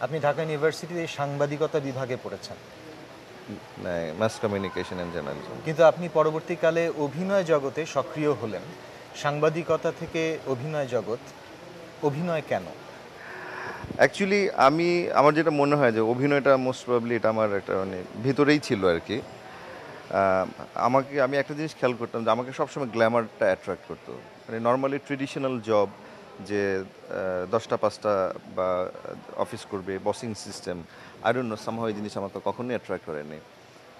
আপনি ঢাকা ইউনিভার্সিটিতে সাংবাদিকতা বিভাগে পড়েছেন, মাস কমিউনিকেশন অ্যান্ড জার্নালিজম। কিন্তু আপনি পরবর্তীকালে অভিনয় জগতে সক্রিয় হলেন। সাংবাদিকতা থেকে অভিনয় জগৎ, অভিনয় কেন? অ্যাকচুয়ালি আমার যেটা মনে হয় যে অভিনয়টা মোস্ট প্রবাবলি এটা আমার একটা মানে ভিতরেই ছিল আর কি। আহ, আমি একটা জিনিস খেয়াল করতাম যে আমাকে সবসময় গ্ল্যামারটা অ্যাট্রাক্ট করতো। মানে নর্মালি ট্রেডিশনাল জব যে 10টা 5টা বা অফিস করবে, bossing system, I don't know, somehow এই জিনিস আমাকে কখনোই অ্যাট্রাক্ট করেনি।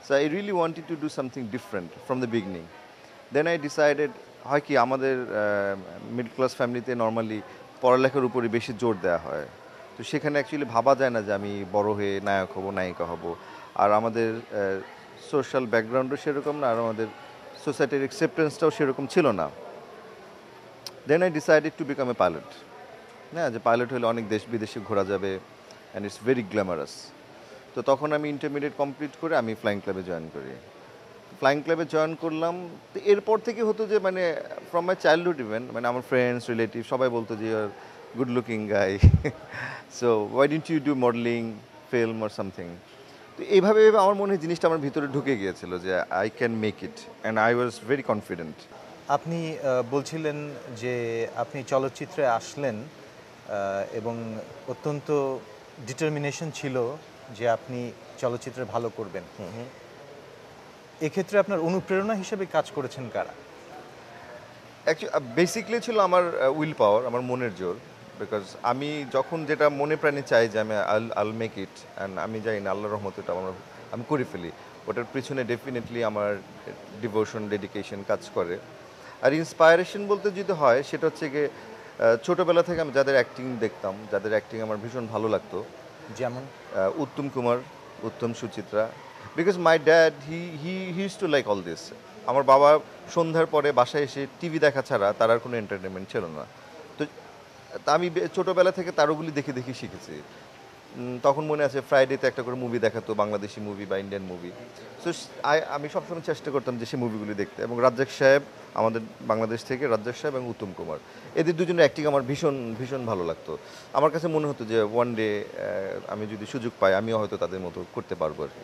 So I really wanted to do something different from the beginning. Then I decided, হয় কি আমাদের মিডল ক্লাস ফ্যামিলিতে নর্মালি পড়ালেখার উপরে বেশি জোর দেওয়া হয়। তো সেখানে অ্যাকচুয়ালি ভাবা যায় না যে আমি বড় হয়ে নায়ক হব, নায়িকা হব। আর আমাদের সোশ্যাল ব্যাকগ্রাউন্ডও সেরকম না, আর আমাদের সোসাইটির অ্যাকসেপ্টেন্সটাও সেরকম ছিল না। Then I decided to become a pilot. হ্যাঁ, যে পাইলট হলে অনেক দেশ বিদেশে ঘোরা যাবে অ্যান্ড ইটস ভেরি গ্ল্যামারাস। তো তখন আমি ইন্টারমিডিয়েট কমপ্লিট করে আমি ফ্লাইং ক্লাবে জয়েন করি। ফ্লাইং ক্লাবে জয়েন করলাম। তো এরপর থেকে হতো যে মানে ফ্রম মাই চাইল্ডহুড ইভেন মানে আমার ফ্রেন্ডস রিলেটিভ সবাই বলতো যে your good looking guy, so why didn't you do modelling, film or something. তো এইভাবে এইভাবে আমার মনে হয় জিনিসটা আমার ভিতরে ঢুকে গিয়েছিল যে I can make it and I was very confident. আপনি বলছিলেন যে আপনি চলচ্চিত্রে আসলেন এবং অত্যন্ত ডিটারমিনেশন ছিল যে আপনি চলচ্চিত্রে ভালো করবেন। এক্ষেত্রে আপনার অনুপ্রেরণা হিসেবে কাজ করেছেন কারা? অ্যাকচুয়ালি বেসিকলি ছিল আমার উইল পাওয়ার, আমার মনের জোর। বিকজ আমি যখন যেটা মনে প্রাণে চাই যে আমি আল মেক ইট, অ্যান্ড আমি জানি না আল্লাহর রহমতে এটা আমি করে ফেলি, ওটার পিছনে ডেফিনেটলি আমার ডিভোশন, ডেডিকেশন কাজ করে। আর ইন্সপায়ারেশন বলতে যদি হয় সেটা হচ্ছে গিয়ে ছোটোবেলা থেকে আমি যাদের অ্যাক্টিং দেখতাম, যাদের অ্যাক্টিং আমার ভীষণ ভালো লাগতো, যেমন? Uttam Kumar, Uttam Suchitra. Because my dad he use to like all this. আমার বাবা সন্ধ্যার পরে বাসায় এসে টিভি দেখা ছাড়া তার আর কোনো এন্টারটেনমেন্ট ছিল না। তো তা আমি ছোটোবেলা থেকে তারগুলি দেখে দেখে শিখেছি। তখন মনে আছে ফ্রাইডেতে একটা করে মুভি দেখাতো, বাংলাদেশি মুভি বা ইন্ডিয়ান মুভি। সো আমি সবসময় চেষ্টা করতাম যে সেই মুভিগুলি দেখতে। এবং রাজ্জাক সাহেব, আমাদের বাংলাদেশ থেকে রাজ্জাক সাহেব এবং উত্তম কুমার, এদের দুজনের অ্যাক্টিং আমার ভীষণ ভীষণ ভালো লাগতো। আমার কাছে মনে হতো যে ওয়ান ডে আমি যদি সুযোগ পাই আমিও হয়তো তাদের মতো করতে পারবো আর কি।